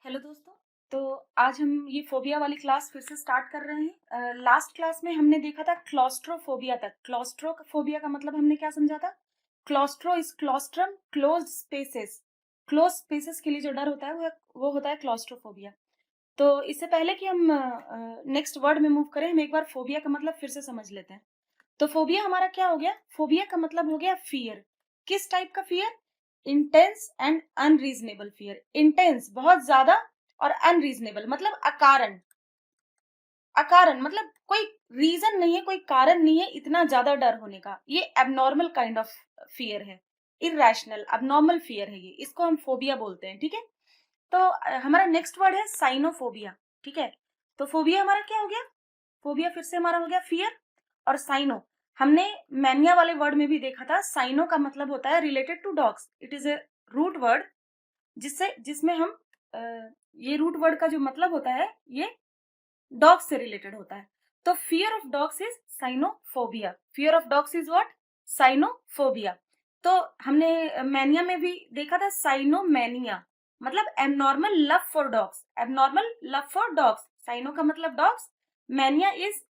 Hello दोस्तों। तो आज हम ये फोबिया वाली क्लास फिर से स्टार्ट कर रहे हैं। लास्ट क्लास में हमने देखा था क्लॉस्ट्रोफोबिया तक। क्लॉस्ट्रोफोबिया का मतलब हमने क्या समझा था? Claustro is claustrum, closed spaces. Close spaces के लिए जो डर होता है वो होता है क्लॉस्ट्रोफोबिया। तो इससे पहले कि हम नेक्स्ट वर्ड में मूव करें, हम एक बार फोबिया का मतलब फिर से समझ लेते हैं। तो फोबिया हमारा क्या हो गया? फोबिया का मतलब हो गया फियर। किस टाइप का fear? Intense and unreasonable fear. Intense बहुत ज्यादा, और अनरीजनेबल मतलब अकारण। अकारण मतलब कोई रीजन नहीं है, कोई कारण नहीं है इतना ज्यादा डर होने का। ये एबनॉर्मल काइंड ऑफ फियर है, इरेशनल अबनॉर्मल फियर है, ये इसको हम फोबिया बोलते हैं। ठीक है। तो हमारा नेक्स्ट वर्ड है साइनोफोबिया। ठीक है। तो फोबिया हमारा क्या हो गया? फोबिया फिर से हमारा हो गया फियर। और साइनो हमने मैनिया वाले वर्ड में भी देखा था। साइनो का मतलब होता है related to dogs. It is a root word जिसमें हम अ, ये रूट वर्ड का जो मतलब होता है ये डॉग्स से रिलेटेड होता है। तो fear of dogs is cynophobia. Fear of dogs is what? Cynophobia. तो हमने मैनिया में भी देखा था साइनोमैनिया, मतलब abnormal love for dogs. Abnormal love for dogs, cyno का मतलब dogs, mania is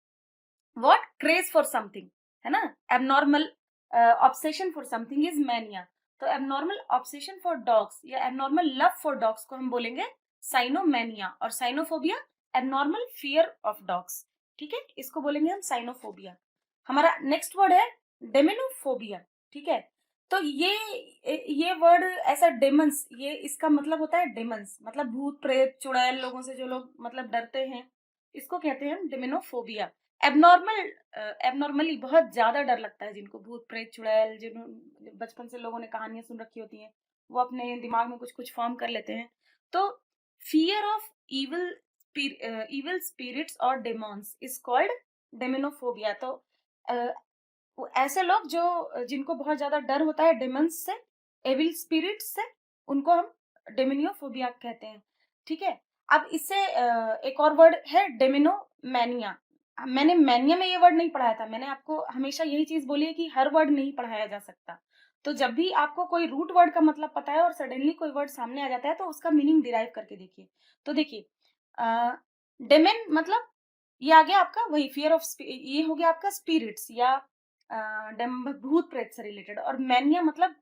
what? Craze for something, है ना। Abnormal obsession for something is mania. तो एबनॉर्मल ऑब्सेशन फॉर डॉग्स या एबनॉर्मल लव फॉर डॉग्स को हम बोलेंगे साइनोमैनिया। और cynophobia abnormal fear of dogs. ठीक है, इसको बोलेंगे हम साइनोफोबिया। हमारा नेक्स्ट वर्ड है डेमिनोफोबिया। ठीक है। तो ये वर्ड ऐसा डेमंस, ये इसका मतलब होता है डेमंस, मतलब भूत प्रेत चुड़ैल लोगों से जो लोग मतलब डरते हैं, इसको कहते हैं डेमिनोफोबिया। एबनॉर्मल एबनॉर्मली बहुत ज्यादा डर लगता है जिनको भूत प्रेत चुड़ैल, जिन बचपन से लोगों ने कहानियां सुन रखी होती हैं, वो अपने दिमाग में कुछ कुछ फॉर्म कर लेते हैं। तो fear of evil evil spirits और डेमॉन्स इज कॉल्ड डेमिनोफोबिया। तो अ, वो ऐसे लोग जो जिनको बहुत ज्यादा डर होता है डेमंस से, एविल स्पिरिट्स से, उनको हम डेमिनियोफोबिया कहते हैं। ठीक है। अब इससे एक और वर्ड है डेमिनोमैनिया। मैंने मैनिया में ये वर्ड नहीं पढ़ाया था। मैंने आपको हमेशा यही चीज बोली है कि हर वर्ड नहीं पढ़ाया जा सकता। तो जब भी आपको कोई रूट वर्ड का मतलब पता है और सडनली कोई वर्ड सामने आ जाता है, तो उसका मीनिंग डिराइव करके देखिए। तो देखिए, डेमेन मतलब ये आ गया आपका वही फियर ऑफ, ये हो गया आपका स्पिरिट्स या भूत प्रेत से रिलेटेड। और मैनिया मतलब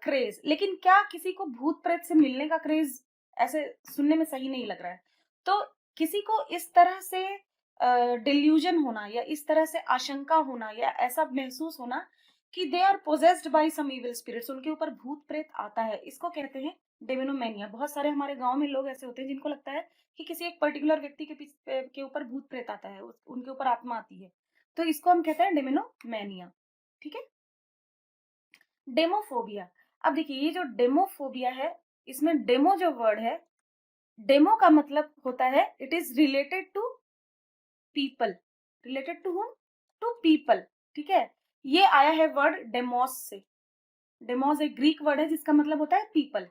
क्रेज। लेकिन क्या किसी को भूत प्रेत से मिलने का क्रेज ऐसे सुनने में सही नहीं लग रहा है। तो किसी को इस तरह से डिल्यूजन होना या इस तरह से आशंका होना या ऐसा महसूस होना कि they are possessed by some evil spirits, उनके ऊपर भूत प्रेत आता है, इसको कहते हैं डेमिनोमेनिया। बहुत सारे हमारे गांव में लोग ऐसे होते हैं जिनको लगता है कि किसी एक पर्टिकुलर व्यक्ति के ऊपर भूत प्रेत आता है, उनके ऊपर आत्मा आती है। तो इसको हम कहते हैं डेमिनोमेनिया। ठीक है। डेमोफोबिया। अब देखिए, ये जो डेमोफोबिया है, इसमें डेमो जो वर्ड है, डेमो का मतलब होता है it is related to people. Related to whom? To people. ठीक है। ये आया है वर्ड डेमोस से। डेमोस एक ग्रीक वर्ड है जिसका मतलब होता है पीपल।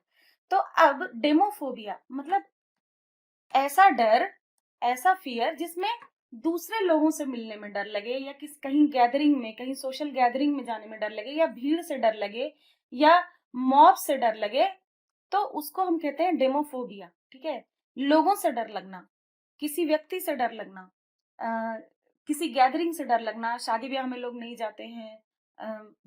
तो अब डेमोफोबिया मतलब ऐसा डर, ऐसा फियर जिसमें दूसरे लोगों से मिलने में डर लगे, या कहीं गैदरिंग में, कहीं सोशल गैदरिंग में जाने में डर लगे, या भीड़ से डर लगे, या मॉब से डर लगे, तो उसको हम कहते हैं डेमोफोबिया। ठीक है। लोगों से डर लगना, किसी व्यक्ति से डर लगना, अ, किसी गैदरिंग से डर लगना। शादी ब्याह में लोग नहीं जाते हैं,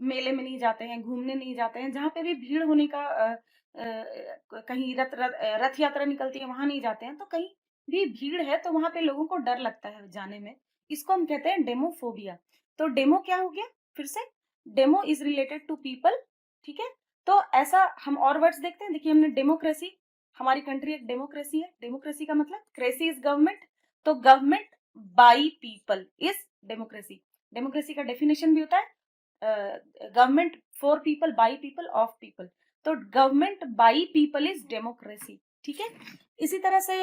मेले में नहीं जाते हैं, घूमने नहीं जाते हैं, जहाँ पे भी भीड़ होने का कहीं रथ यात्रा निकलती है वहां नहीं जाते हैं। तो कहीं भी भीड़ है तो वहां पे लोगों को डर लगता है जाने में। इसको हम कहते हैं डेमोफोबिया। तो डेमो क्या हो गया फिर से? Demo is related to people. ठीक है। तो ऐसा हम और वर्ड्स देखते हैं। देखिए, हमने डेमोक्रेसी, हमारी कंट्री एक डेमोक्रेसी है। डेमोक्रेसी का मतलब क्रेसी इज गवर्नमेंट। तो government by people is democracy. Democracy का डेफिनेशन भी होता है government for people, by people, of people. तो government by people is democracy. ठीक है। इसी तरह से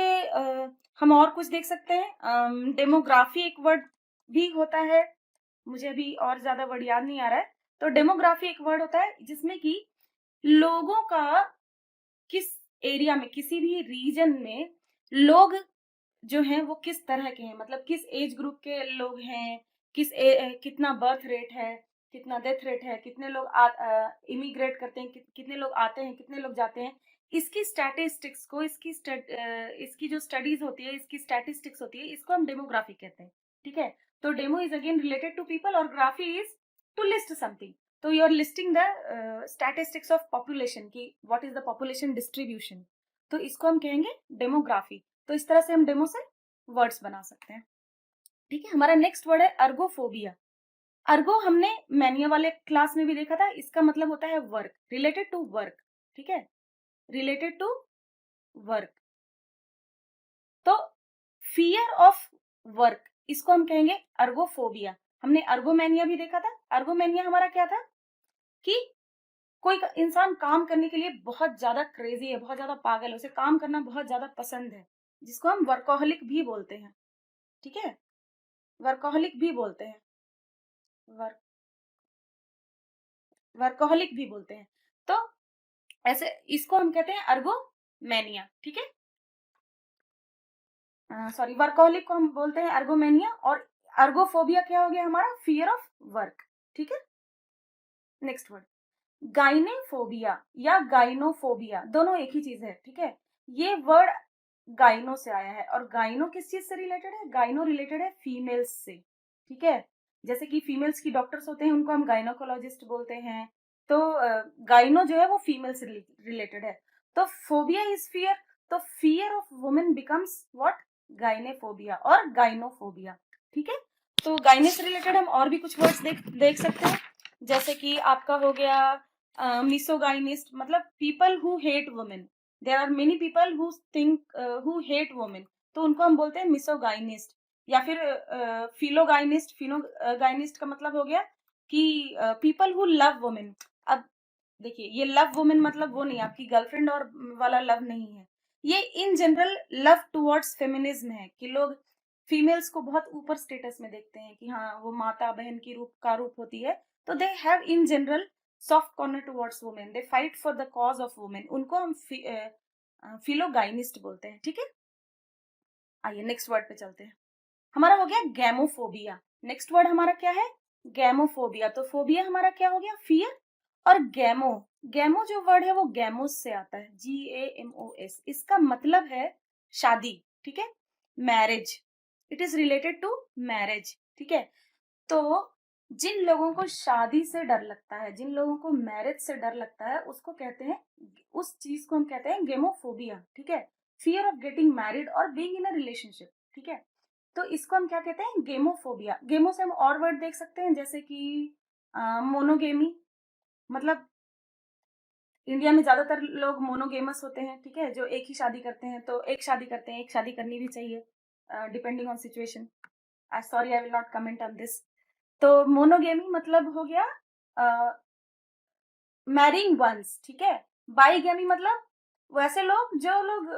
हम और कुछ देख सकते हैं। डेमोग्राफी एक वर्ड भी होता है, मुझे अभी और ज्यादा वर्ड याद नहीं आ रहा है। तो डेमोग्राफी एक वर्ड होता है जिसमें कि लोगों का किस एरिया में, किसी भी रीजन में लोग जो हैं वो किस तरह के हैं, मतलब किस एज ग्रुप के लोग हैं, कितना बर्थ रेट है, कितना डेथ रेट है, कितने लोग इमिग्रेट करते हैं, कितने लोग आते हैं, कितने लोग जाते हैं। इसकी स्टैटिस्टिक्स को, इसकी जो स्टडीज होती है, इसकी स्टैटिस्टिक्स होती है, इसको हम डेमोग्राफी कहते हैं, ठीक है। तो demo is again related to people और graphy is to list something. तो you are listing the statistics of population की what is the population distribution, तो इसको हम कहेंगे डेमोग्राफी। तो इस तरह से हम डेमो से वर्ड्स बना सकते हैं, ठीक है। हमारा नेक्स्ट वर्ड है अर्गोफोबिया। अर्गो हमने मैनिया वाले क्लास में भी देखा था, इसका मतलब होता है वर्क, रिलेटेड टू वर्क, ठीक है, रिलेटेड टू वर्क। तो फियर ऑफ वर्क, इसको हम कहेंगे अर्गोफोबिया। हमने अर्गोमेनिया भी देखा था। अर्गोमेनिया हमारा क्या था कि कोई इंसान काम करने के लिए बहुत ज्यादा क्रेजी है, बहुत ज्यादा पागल है, उसे काम करना बहुत ज्यादा पसंद है, जिसको हम वर्कोहलिक भी बोलते हैं, ठीक है, वर्कोहलिक भी बोलते हैं, वर्क वर्कोहलिक भी बोलते हैं। तो ऐसे इसको हम कहते हैं अर्गोमेनिया, ठीक है। सॉरी, वर्कोहलिक को हम बोलते हैं अर्गोमेनिया, और अर्गोफोबिया क्या हो गया हमारा, फियर ऑफ वर्क, ठीक है। नेक्स्ट वर्ड गाइनेफोबिया या गाइनोफोबिया, दोनों एक ही चीज है, ठीक है। ये वर्ड गाइनो से आया है, और गाइनो किस चीज से रिलेटेड है, गाइनो रिलेटेड है फीमेल्स से, ठीक है। जैसे कि फीमेल्स की डॉक्टर्स होते हैं, उनको हम गाइनोकोलॉजिस्ट बोलते हैं। तो गाइनो जो है वो फीमेल से रिलेटेड है। तो फोबिया इज फियर, तो fear of women becomes what, gynephobia और गाइनोफोबिया, ठीक है। तो गाइने से रिलेटेड हम और भी कुछ वर्ड्स देख सकते हैं, जैसे कि आपका हो गया मिसोगाइनिस्ट, मतलब people who hate women. There are many people who think who hate women, तो उनको हम बोलते हैं मिसोगाइनिस्ट। या फिर फिलोगाइनिस्ट, फिलोगाइनिस्ट का मतलब हो गया कि पीपल हु लव वुमेन। अब देखिए, ये लव वुमेन मतलब वो नहीं, आपकी गर्लफ्रेंड और वाला लव नहीं है, ये in general love towards feminism है, कि लोग फीमेल्स को बहुत ऊपर स्टेटस में देखते हैं कि हाँ वो माता बहन की रूप होती है। तो they have in general soft corner towards women, they fight for the cause of women, उनको हम फिलोगाइनिस्ट बोलते हैं, ठीक है। आइए नेक्स्ट वर्ड पे चलते हैं। हमारा हो गया गैमोफोबिया। नेक्स्ट वर्ड हमारा क्या है, गैमोफोबिया। तो फोबिया हमारा क्या हो गया, फियर। और गैमो, गैमो जो वर्ड है वो गैमोस से आता है, GAMOS। इसका मतलब है शादी, ठीक है, marriage. It is related to marriage, ठीक है। तो जिन लोगों को शादी से डर लगता है, जिन लोगों को मैरिज से डर लगता है, उसको कहते हैं, उस चीज को हम कहते हैं गेमोफोबिया, ठीक है। फियर ऑफ गेटिंग मैरिड और बीइंग इन अ रिलेशनशिप, ठीक है। तो इसको हम क्या कहते हैं, गेमोफोबिया। गेमो से हम और वर्ड देख सकते हैं, जैसे कि मोनोगेमी, मतलब इंडिया में ज्यादातर लोग मोनोगेमस होते हैं, ठीक है, जो एक ही शादी करते हैं। तो एक शादी करते हैं, एक शादी करनी भी चाहिए, depending on situation. Sorry, I will not comment on this. तो मोनोगेमी मतलब हो गया मैरिंग वंस, ठीक है। बाईगेमी मतलब वैसे लोग जो लोग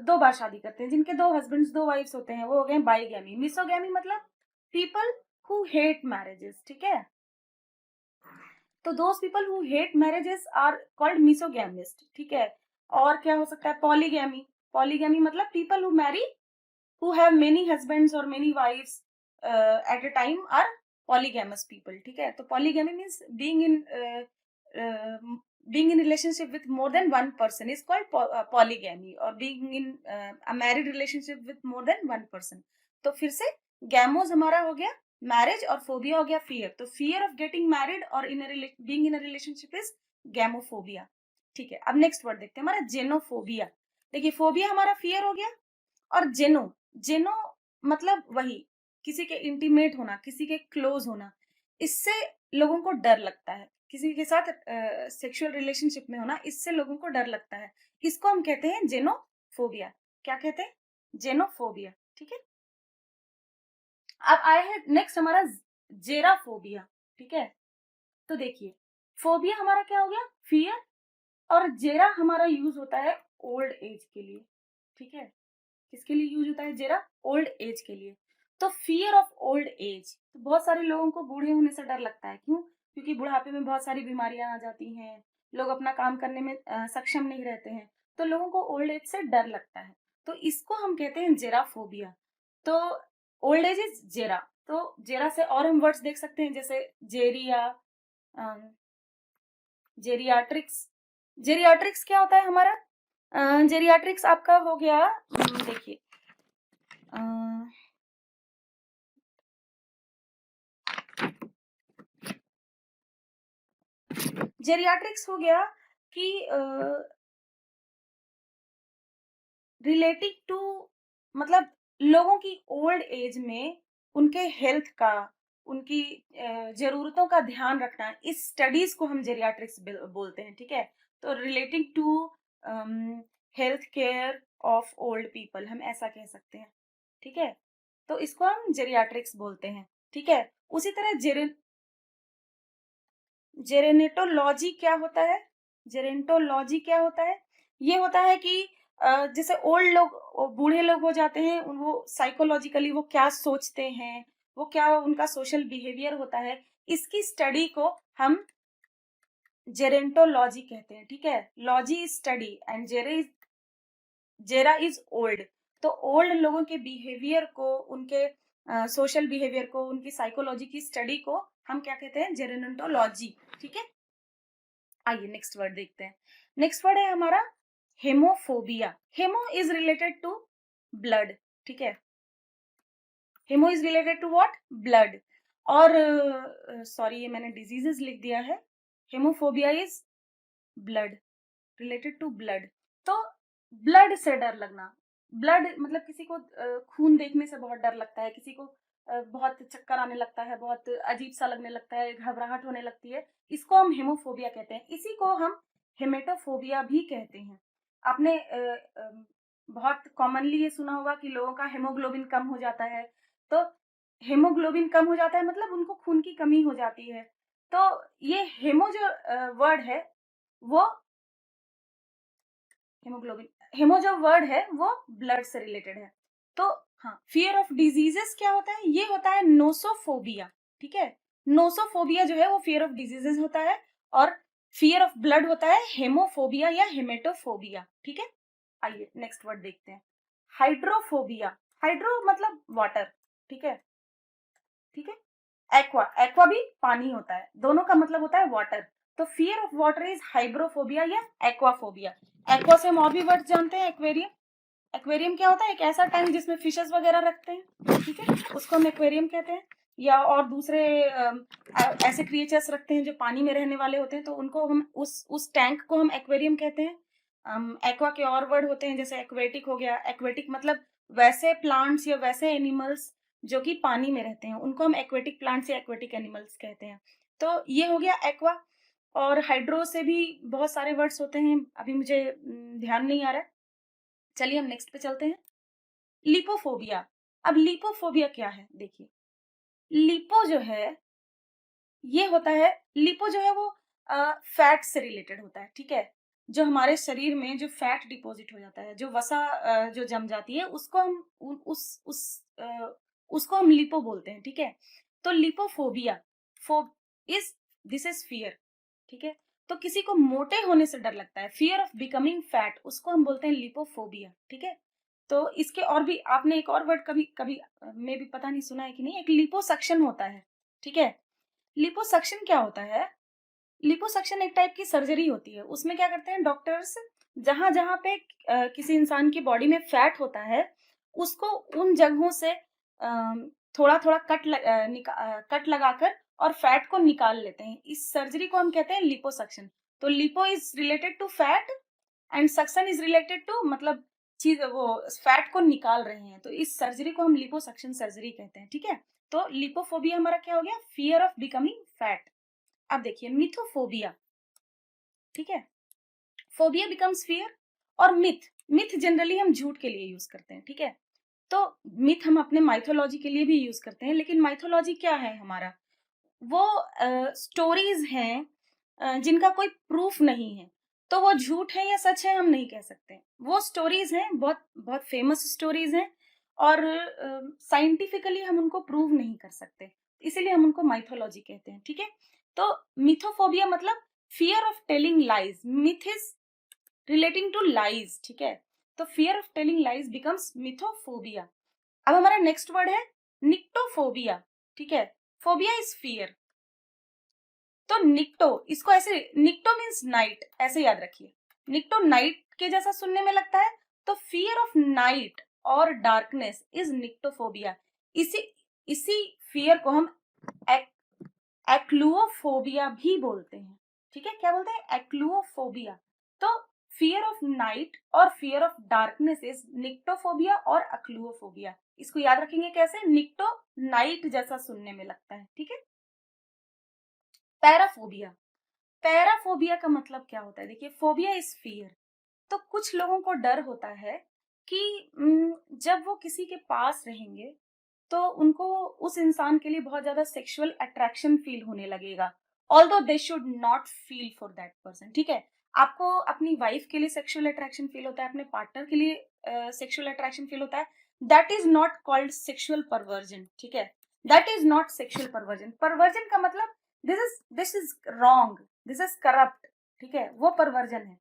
दो बार शादी करते हैं, जिनके दो हस्बैंड्स दो वाइफ्स होते हैं, वो हो गए बाईगेमी। मिसोगेमी मतलब पीपल हु हेट मैरिजेस, ठीक है। तो those people who hate marriages are called misogamist, ठीक है। और क्या हो सकता है, पॉलीगेमी। पॉलीगेमी मतलब people who marry who have many husbands or many wives at a time are polygamous people, ठीक है। तो polygamy means uh, being in relationship with more than one person is called polygamy, or being in a married relationship with more than one person। तो फिर से गैमोज हमारा हो गया marriage, और फोबिया हो गया फियर। तो फियर ऑफ गेटिंग मैरिड और being in a relationship is gamophobia, ठीक है। अब नेक्स्ट वर्ड देखते हैं हमारा जेनोफोबिया। देखिए, फोबिया हमारा फियर हो गया, और जेनो, जेनो मतलब वही किसी के इंटीमेट होना, किसी के क्लोज होना, इससे लोगों को डर लगता है। किसी के साथ सेक्सुअल रिलेशनशिप में होना, इससे लोगों को डर लगता है। इसको हम कहते हैं जेनोफोबिया। क्या कहते हैं, जेनोफोबिया, ठीक है। अब आए हैं नेक्स्ट हमारा जेराफोबिया, ठीक है। तो देखिए, फोबिया हमारा क्या हो गया, फियर, और जेरा हमारा यूज होता है ओल्ड एज के लिए, ठीक है। किसके लिए यूज होता है जेरा, ओल्ड एज के लिए। तो फियर ऑफ ओल्ड एज, तो बहुत सारे लोगों को बूढ़े होने से डर लगता है, क्यों, क्योंकि बुढ़ापे में बहुत सारी बीमारियां आ जाती हैं, लोग अपना काम करने में सक्षम नहीं रहते हैं, तो लोगों को ओल्ड एज से डर लगता है। तो इसको हम कहते हैं जेराफोबिया। तो ओल्ड एज इज जेरा। तो जेरा से और हम वर्ड्स देख सकते हैं, जैसे जेरिया, जेरियाट्रिक्स। जेरियाट्रिक्स क्या होता है हमारा, जेरियाट्रिक्स आपका हो गया, देखिए जेरियाट्रिक्स हो गया कि रिलेटिंग टू, मतलब लोगों की ओल्ड एज में उनके हेल्थ का, उनकी जरूरतों का ध्यान रखना, इस स्टडीज को हम जेरियाट्रिक्स बोलते हैं, ठीक है। तो relating to health care of old people, हम ऐसा कह सकते हैं, ठीक है। तो इसको हम जेरियाट्रिक्स बोलते हैं, ठीक है। उसी तरह जेरेनेटोलॉजी क्या होता है? जेरेंटोलॉजी क्या होता है? ये होता है कि जैसे ओल्ड लोग, बूढ़े लोग हो जाते हैं, वो साइकोलॉजिकली वो क्या सोचते हैं, वो क्या उनका सोशल बिहेवियर होता है, इसकी स्टडी को हम जेरेंटोलॉजी कहते हैं, ठीक है। लॉजी इज स्टडी एंड जेरा इज ओल्ड। तो ओल्ड लोगों के बिहेवियर को, उनके सोशल बिहेवियर को, उनकी साइकोलॉजी की स्टडी को हम क्या कहते हैं? जेरेंटोलॉजी, ठीक है। आइए नेक्स्ट वर्ड देखते हैं। नेक्स्ट वर्ड है हमारा haemophobia. Haemo is related to blood, ठीक है। Haemo is related to what? Blood. और सॉरी, ये मैंने डिजीजेस लिख दिया है। Haemophobia is blood, related to blood. तो ब्लड से डर लगना, ब्लड मतलब किसी को खून देखने से बहुत डर लगता है, किसी को बहुत चक्कर आने लगता है, बहुत अजीब सा लगने लगता है, घबराहट होने लगती है, इसको हम हेमोफोबिया कहते हैं। इसी को हम हेमेटोफोबिया भी कहते हैं। आपने बहुत कॉमनली ये सुना होगा कि लोगों का हेमोग्लोबिन कम हो जाता है। तो हेमोग्लोबिन कम हो जाता है मतलब उनको खून की कमी हो जाती है। तो ये हेमो जो वर्ड है वो हेमोग्लोबिन, हेमो जो वर्ड है वो ब्लड से रिलेटेड है। तो हाँ, फियर ऑफ डिजीजेस क्या होता है? ये होता है नोसोफोबिया, ठीक है। नोसोफोबिया जो है वो फियर ऑफ डिजीजेस होता है, और फियर ऑफ ब्लड होता है हेमोफोबिया या हेमेटोफोबिया, ठीक है। आइए नेक्स्ट वर्ड देखते हैं, हाइड्रोफोबिया। हाइड्रो मतलब वाटर, ठीक है, ठीक है। एक्वा, एक्वा भी पानी होता है, दोनों का मतलब होता है वाटर। तो fear of water is hydrophobia या एक्वाफोबिया। एक्वा से हम और भी वर्ड जानते हैं, एक्वेरियम। एक्वेरियम क्या होता है? एक ऐसा टैंक जिसमें फिशेस वगैरह रखते हैं, ठीक है, उसको हम एक्वेरियम कहते हैं। या और दूसरे ऐसे क्रिएचर्स रखते हैं जो पानी में रहने वाले होते हैं, तो उनको हम उस टैंक को हम एक्वेरियम कहते हैं। एक्वा के और वर्ड होते हैं, जैसे एक्वेटिक हो गया। एक्वेटिक मतलब वैसे प्लांट्स या वैसे एनिमल्स जो कि पानी में रहते हैं, उनको हम एक्वेटिक प्लांट्स या एक्वेटिक एनिमल्स कहते हैं। तो ये हो गया एक्वा। और हाइड्रो से भी बहुत सारे वर्ड्स होते हैं, अभी मुझे ध्यान नहीं आ रहा है। चलिए हम नेक्स्ट पे चलते हैं, लिपोफोबिया। अब लिपोफोबिया क्या है? देखिए, लिपो जो है ये होता है, लिपो जो है वो फैट से रिलेटेड होता है, ठीक है। जो हमारे शरीर में जो फैट डिपॉजिट हो जाता है, जो वसा जो जम जाती है, उसको हम उसको हम लिपो बोलते हैं, ठीक है। तो लिपोफोबिया फो इज दिस इज फियर, ठीक है। तो किसी को मोटे होने से डर लगता है, फियर ऑफ बिकमिंग फैट, उसको हम बोलते हैं लिपोफोबिया, ठीक है। तो इसके और भी आपने एक और वर्ड कभी कभी में भी पता नहीं सुना है कि नहीं, एक लिपोसक्शन होता है, ठीक है। लिपोसक्शन क्या होता है? लिपोसक्शन एक टाइप की सर्जरी होती है। उसमें क्या करते हैं डॉक्टर्स, जहां जहां पे किसी इंसान की बॉडी में फैट होता है, उसको उन जगहों से थोड़ा थोड़ा कट लगाकर और फैट को निकाल लेते हैं। इस सर्जरी को हम कहते हैं लिपोसक्शन। तो lipo is related to fat and suction is related to, मतलब चीज वो फैट को निकाल रहे हैं, तो इस सर्जरी को हम लिपोसक्शन सर्जरी कहते हैं, ठीक है। तो लिपोफोबिया हमारा क्या हो गया? Fear of becoming fat. अब देखिए मिथोफोबिया, ठीक है। Phobia becomes fear. और मिथ, मिथ जनरली हम झूठ के लिए यूज करते हैं, ठीक है। तो मिथ हम अपने माइथोलॉजी के लिए भी यूज करते हैं, लेकिन माइथोलॉजी क्या है हमारा? वो स्टोरीज हैं जिनका कोई प्रूफ नहीं है। तो वो झूठ है या सच है हम नहीं कह सकते। वो स्टोरीज हैं, बहुत बहुत फेमस स्टोरीज हैं, और साइंटिफिकली हम उनको प्रूव नहीं कर सकते, इसीलिए हम उनको माइथोलॉजी कहते हैं, ठीक है। तो मिथोफोबिया मतलब fear of telling lies. Myth is relating to lies, ठीक है। तो fear of telling lies becomes mythophobia. अब हमारा नेक्स्ट वर्ड है निक्टोफोबिया, ठीक है। Phobia is fear. तो निक्टो, इसको ऐसे, निक्टो मीन्स नाइट, ऐसे याद रखिए। निक्टो नाइट के जैसा सुनने में लगता है, तो फियर ऑफ नाइट और डार्कनेस इज निक्टोफोबिया। इसी इसी फियर को हम एक्लुओफोबिया भी बोलते हैं। ठीक है, क्या बोलते हैं? एक्लुओफोबिया। तो फियर ऑफ नाइट और fear of darkness is nyctophobia और एक्लुओफोबिया। इसको याद रखेंगे कैसे? निक्टो नाइट जैसा सुनने में लगता है। ठीक है। पैराफोबिया। पैराफोबिया का मतलब क्या होता है? देखिए, फोबिया इज फियर। तो कुछ लोगों को डर होता है कि जब वो किसी के पास रहेंगे तो उनको उस इंसान के लिए बहुत ज्यादा सेक्सुअल अट्रैक्शन फील होने लगेगा, although they should not feel for that person. ठीक है, आपको अपनी वाइफ के लिए सेक्सुअल अट्रैक्शन फील होता है, अपने पार्टनर के लिए सेक्सुअल अट्रैक्शन फील होता है, that is not called sexual perversion. ठीक है, that is not sexual perversion. Perversion का मतलब this is wrong, this is corrupt. ठीक है, वो परवर्जन है।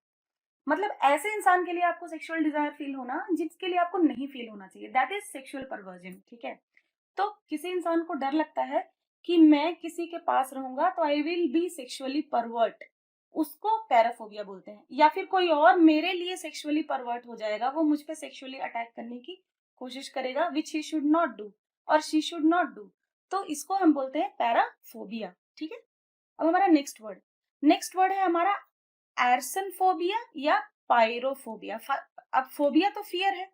मतलब ऐसे इंसान के लिए आपको सेक्सुअल डिजायर फील होना जिसके लिए आपको नहीं फील होना चाहिए, दैट इज सेक्सुअल परवर्जन। ठीक है, तो किसी इंसान को डर लगता है कि मैं किसी के पास रहूंगा तो I will be sexually pervert, उसको पैराफोबिया बोलते हैं। या फिर कोई और मेरे लिए सेक्सुअली परवर्ट हो जाएगा, वो मुझ पे सेक्सुअली अटैक करने की कोशिश करेगा, विच ही शुड नॉट डू और शी शुड नॉट डू, तो इसको हम बोलते हैं पैराफोबिया। ठीक है, अब हमारा नेक्स्ट वर्ड है हमारा एर्सनफोबिया या पायरोफोबिया। अब फोबिया तो फियर है,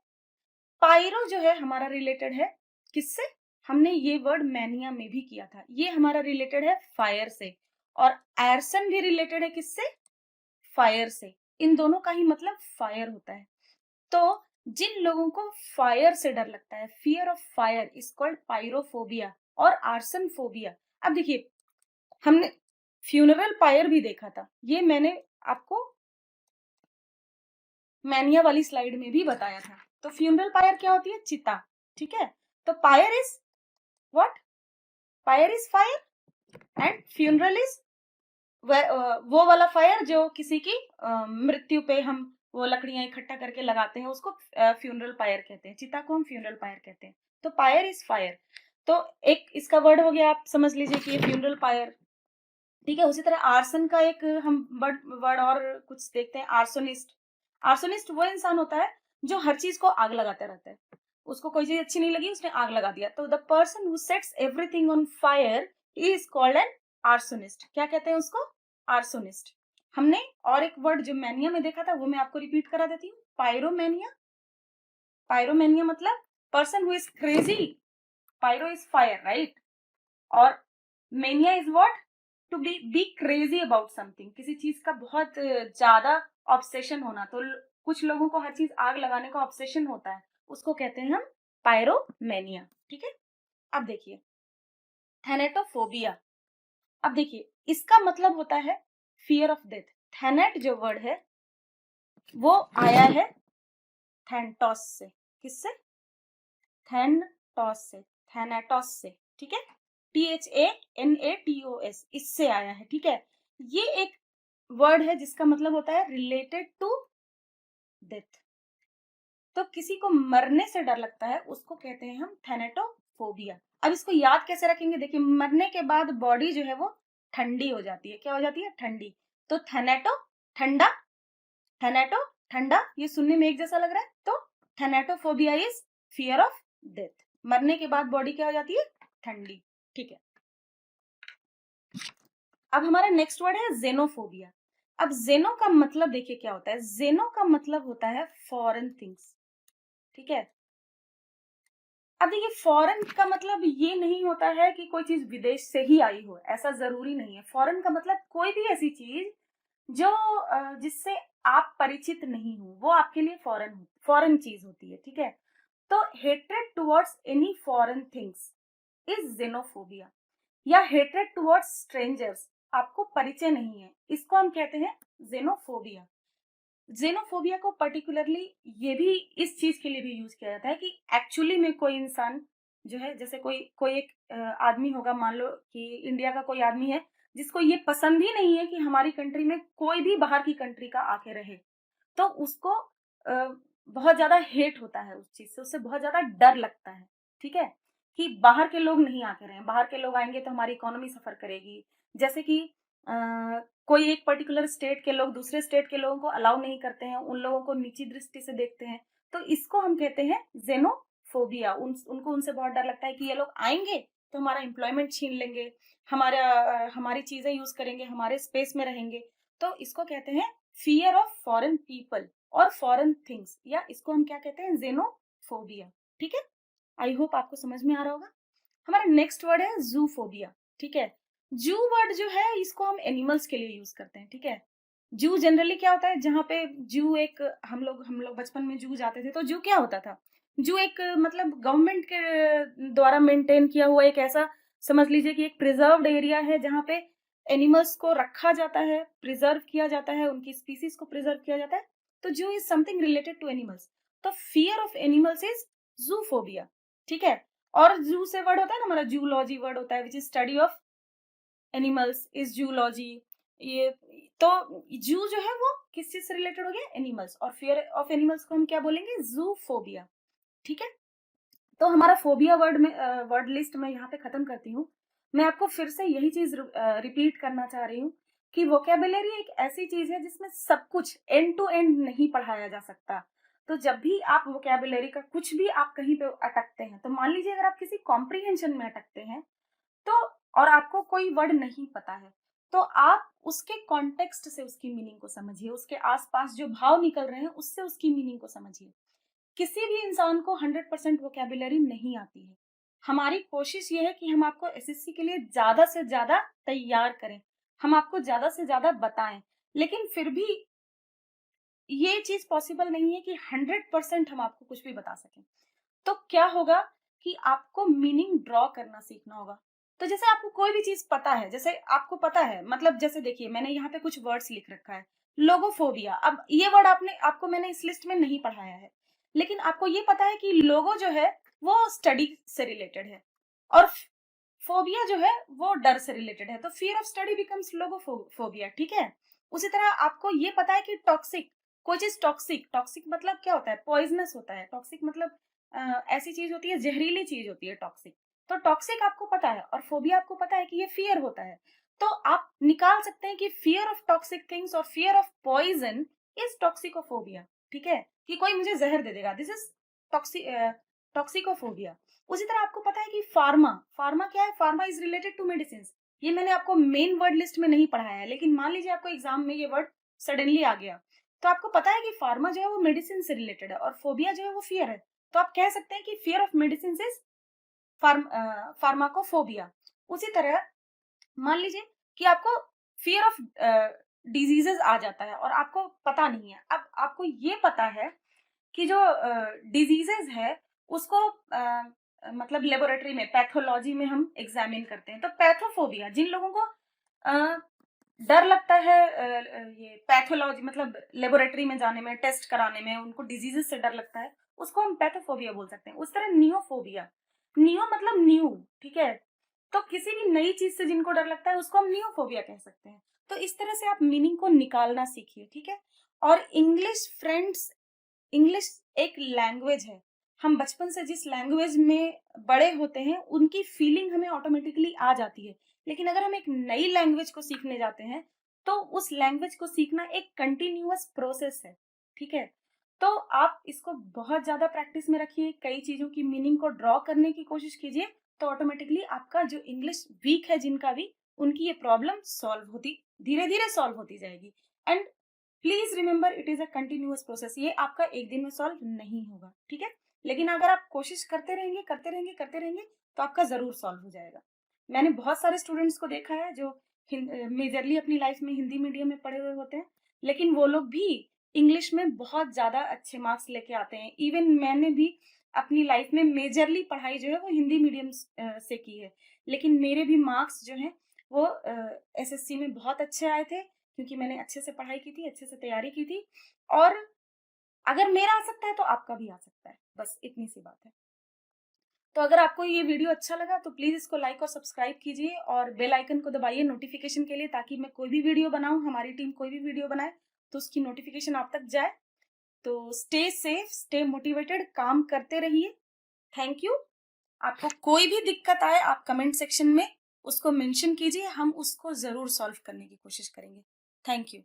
पायरो जो है हमारा रिलेटेड है किससे? हमने ये वर्ड मैनिया में भी किया था, ये हमारा रिलेटेड है फायर से। और एर्सन भी रिलेटेड है किससे? फायर से। इन दोनों का ही मतलब फायर होता है। तो जिन लोगों को फायर से डर लगता है, fear of fire is called pyrophobia और आर्सन फोबिया। अब देखिए, हमने फ्यूनरल पायर भी देखा था, ये मैंने आपको मैनिया वाली स्लाइड में भी बताया था। तो फ्यूनरल पायर क्या होती है? चिता। ठीक है, तो pyre is what? Fire is fire and funeral is वो वाला फायर जो किसी की मृत्यु पे हम वो लकड़ियां इकट्ठा करके लगाते हैं, उसको फ्यूनरल फायर कहते हैं। चिता को हम फ्यूनरल फायर कहते हैं। तो फायर इज फायर। तो एक इसका वर्ड हो गया, आप समझ लीजिए कि ये फ्यूनरल फायर। ठीक है, उसी तरह आर्सन का एक हम वर्ड और कुछ देखते हैं, आर्सोनिस्ट। आर्सोनिस्ट वो इंसान होता है जो हर चीज को आग लगाता रहता है, उसको कोई चीज अच्छी नहीं लगी उसने आग लगा दिया। तो the person who sets everything on fire is called an arsonist. क्या कहते हैं उसको? आर्सोनिस्ट। हमने और एक वर्ड जो मैनिया में देखा था वो मैं आपको रिपीट करा देती हूँ, पायरोमैनिया। पायरोमैनिया मतलब person who is crazy. Pyro is fire, right? और mania is what? To be crazy about something, किसी चीज का बहुत ज्यादा ऑब्सेशन होना। तो कुछ लोगों को हर चीज आग लगाने का ऑब्सेशन होता है, उसको कहते हैं हम पायरोमेनिया। ठीक है, अब देखिए थैनेटोफोबिया। अब देखिए, इसका मतलब होता है फियर ऑफ डेथ। थैनेट जो वर्ड है वो आया है थैंटोस से। किससे? थैनटोस से, थैनेटोस से। ठीक है, THANATOS, इससे आया है। ठीक है, ये एक वर्ड है जिसका मतलब होता है रिलेटेड टू डेथ। तो किसी को मरने से डर लगता है, उसको कहते हैं हम थैनेटोफोबिया। अब इसको याद कैसे रखेंगे? देखिए, मरने के बाद बॉडी जो है वो ठंडी हो जाती है। क्या हो जाती है? ठंडी। तो थैनेटो ठंडा, थैनेटो ठंडा, ये सुनने में एक जैसा लग रहा है। तो thanatophobia is fear of death. मरने के बाद बॉडी क्या हो जाती है? ठंडी। ठीक है, अब हमारा नेक्स्ट वर्ड है जेनोफोबिया। अब जेनो का मतलब देखिए क्या होता है? जेनो का मतलब होता है फॉरेन थिंग्स। ठीक है, अब देखिए फॉरेन का मतलब ये नहीं होता है कि कोई चीज विदेश से ही आई हो, ऐसा जरूरी नहीं है। फॉरेन का मतलब कोई भी ऐसी चीज जो जिससे आप परिचित नहीं हो, वो आपके लिए फॉरेन चीज होती है। ठीक है, तो hatred towards any foreign things is xenophobia. या हेट्रेड टुवर्ड्स स्ट्रेंजर्स, आपको परिचय नहीं है, इसको हम कहते हैं जेनोफोबिया। जेनोफोबिया को पर्टिकुलरली ये भी इस चीज के लिए भी यूज किया जाता है कि एक्चुअली में कोई इंसान जो है, जैसे कोई कोई एक आदमी होगा, मान लो कि इंडिया का कोई आदमी है जिसको ये पसंद ही नहीं है कि हमारी कंट्री में कोई भी बाहर की कंट्री का आके रहे, तो उसको बहुत ज्यादा हेट होता है उस चीज से, उससे बहुत ज्यादा डर लगता है। ठीक है, कि बाहर के लोग नहीं आके रहे, बाहर के लोग आएंगे तो हमारी इकोनॉमी सफर करेगी। जैसे कि कोई एक पर्टिकुलर स्टेट के लोग दूसरे स्टेट के लोगों को अलाउ नहीं करते हैं, उन लोगों को नीची दृष्टि से देखते हैं, तो इसको हम कहते हैं जेनोफोबिया। उनको उनसे बहुत डर लगता है कि ये लोग आएंगे तो हमारा एम्प्लॉयमेंट छीन लेंगे, हमारी चीजें यूज करेंगे, हमारे स्पेस में रहेंगे। तो इसको कहते हैं फियर ऑफ फॉरेन पीपल और फॉरेन थिंग्स, या इसको हम क्या कहते हैं, जेनोफोबिया। ठीक है, आई होप आपको समझ में आ रहा होगा। हमारा नेक्स्ट वर्ड है जूफोबिया। ठीक है, जू वर्ड जो है इसको हम एनिमल्स के लिए यूज करते हैं। ठीक है, जू जनरली क्या होता है, जहाँ पे जू एक, हम लोग बचपन में जू जाते थे, तो जू क्या होता था, जू एक मतलब गवर्नमेंट के द्वारा मेंटेन किया हुआ एक ऐसा, समझ लीजिए कि एक प्रिजर्व्ड एरिया है जहाँ पे एनिमल्स को रखा जाता है, प्रिजर्व किया जाता है, उनकी स्पीसीज को प्रिजर्व किया जाता है। तो zoo is something related to animals. तो fear of animals is zoophobia. ठीक है, और जू से वर्ड होता है ना हमारा, जूलॉजी वर्ड होता है, which is study of animals is zoology. ये तो जू जो है वो किस चीज से रिलेटेड हो गया, एनिमल्स, और फियर ऑफ एनिमल्स को हम क्या बोलेंगे, जूफोबिया। ठीक है, तो हमारा फोबिया वर्ड लिस्ट मैं यहाँ पे खत्म करती हूँ। मैं आपको फिर से यही चीज रिपीट करना चाह रही हूँ कि वोकेबुलरी एक ऐसी चीज है जिसमें सब कुछ एंड टू एंड नहीं पढ़ाया जा सकता। तो जब भी आप वोकेबुलरी का कुछ भी आप कहीं पे अटकते हैं, तो मान लीजिए अगर आप किसी कॉम्प्रीहेंशन में अटकते हैं, तो और आपको कोई वर्ड नहीं पता है, तो आप उसके कॉन्टेक्स्ट से उसकी मीनिंग को समझिए, उसके आसपास जो भाव निकल रहे हैं उससे उसकी मीनिंग को समझिए। किसी भी इंसान को 100% वोकेबुलरी नहीं आती है। हमारी कोशिश ये है कि हम आपको एसएससी के लिए ज्यादा से ज्यादा तैयार करें, हम आपको ज्यादा से ज्यादा बताएं, लेकिन फिर भी ये चीज पॉसिबल नहीं है कि 100% हम आपको कुछ भी बता सकें। तो क्या होगा कि आपको मीनिंग ड्रॉ करना सीखना होगा। तो जैसे आपको कोई भी चीज पता है, जैसे आपको पता है, मतलब जैसे देखिए मैंने यहाँ पे कुछ वर्ड्स लिख रखा है, लोगोफोबिया। अब ये वर्ड आपको मैंने इस लिस्ट में नहीं पढ़ाया है, लेकिन आपको ये पता है कि लोगो जो है वो स्टडी से रिलेटेड है, और फोबिया जो है वो डर से रिलेटेड है। तो फियर ऑफ स्टडी बिकम्स लोगोफोबिया। ठीक है, उसी तरह आपको ये पता है कि टॉक्सिक, कोई चीज टॉक्सिक, टॉक्सिक मतलब क्या होता है, पॉइजनस होता है। टॉक्सिक मतलब ऐसी चीज होती है, जहरीली चीज होती है टॉक्सिक। तो टॉक्सिक आपको पता है और फोबिया आपको पता है कि ये फियर होता है। तो आप निकाल सकते हैं कि फियर ऑफ टॉक्सिक थिंग्स और फियर ऑफ पॉइजन इज टॉक्सिकोफोबिया। ठीक है, कि कोई मुझे जहर दे देगा, दिस इज टॉक्सिकोफोबिया। उसी तरह आपको पता है कि फार्मा, फार्मा क्या है, pharma is related to medicine. ये मैंने आपको मेन वर्ड लिस्ट में नहीं पढ़ाया है, लेकिन मान लीजिए आपको एग्जाम में ये वर्ड सडनली आ गया, तो आपको पता है कि फार्मा जो है वो मेडिसिन से रिलेटेड है और फोबिया जो है वो फियर है। तो आप कह सकते हैं कि फियर ऑफ मेडिसिन इज फार्माकोफोबिया। उसी तरह मान लीजिए कि आपको फियर ऑफ डिजीजेस आ जाता है और आपको पता नहीं है। अब आपको ये पता है कि जो डिजीजेस है उसको मतलब लेबोरेटरी में, पैथोलॉजी में हम एग्जामिन करते हैं। तो पैथोफोबिया, जिन लोगों को अ, डर लगता है ये पैथोलॉजी मतलब लेबोरेटरी में जाने में, टेस्ट कराने में, उनको डिजीजेस से डर लगता है, उसको हम पैथोफोबिया बोल सकते हैं। उस तरह नियोफोबिया, नियो मतलब न्यू। ठीक है, तो किसी भी नई चीज से जिनको डर लगता है उसको हम नियोफोबिया कह सकते हैं। तो इस तरह से आप मीनिंग को निकालना सीखिए। ठीक है, और इंग्लिश फ्रेंड्स, इंग्लिश एक लैंग्वेज है। हम बचपन से जिस लैंग्वेज में बड़े होते हैं उनकी फीलिंग हमें ऑटोमेटिकली आ जाती है। लेकिन अगर हम एक नई लैंग्वेज को सीखने जाते हैं तो उस लैंग्वेज को सीखना एक कंटिन्यूअस प्रोसेस है। ठीक है, तो आप इसको बहुत ज्यादा प्रैक्टिस में रखिए, कई चीजों की मीनिंग को ड्रॉ करने की कोशिश कीजिए, तो ऑटोमेटिकली आपका जो इंग्लिश वीक है जिनका भी, उनकी ये प्रॉब्लम सॉल्व होती, धीरे धीरे सॉल्व होती जाएगी। And please remember it is a continuous process, ये आपका एक दिन में सॉल्व नहीं होगा। ठीक है, लेकिन अगर आप कोशिश करते रहेंगे करते रहेंगे करते रहेंगे तो आपका जरूर सॉल्व हो जाएगा। मैंने बहुत सारे स्टूडेंट्स को देखा है जो मेजरली अपनी लाइफ में हिंदी मीडियम में पढ़े हुए होते हैं, लेकिन वो लोग भी इंग्लिश में बहुत ज्यादा अच्छे मार्क्स लेके आते हैं। इवन मैंने भी अपनी लाइफ में मेजरली पढ़ाई जो है वो हिंदी मीडियम से की है, लेकिन मेरे भी मार्क्स जो हैं वो एसएससी में बहुत अच्छे आए थे, क्योंकि मैंने अच्छे से पढ़ाई की थी, अच्छे से तैयारी की थी। और अगर मेरा आ सकता है तो आपका भी आ सकता है, बस इतनी सी बात है। तो अगर आपको ये वीडियो अच्छा लगा तो प्लीज इसको लाइक और सब्सक्राइब कीजिए और बेल आइकन को दबाइए नोटिफिकेशन के लिए, ताकि मैं कोई भी वीडियो बनाऊं, हमारी टीम कोई भी वीडियो बनाए तो उसकी नोटिफिकेशन आप तक जाए। तो स्टे सेफ, स्टे मोटिवेटेड, काम करते रहिए। Thank you. आपको कोई भी दिक्कत आए आप कमेंट सेक्शन में उसको मेंशन कीजिए, हम उसको ज़रूर सॉल्व करने की कोशिश करेंगे। Thank you.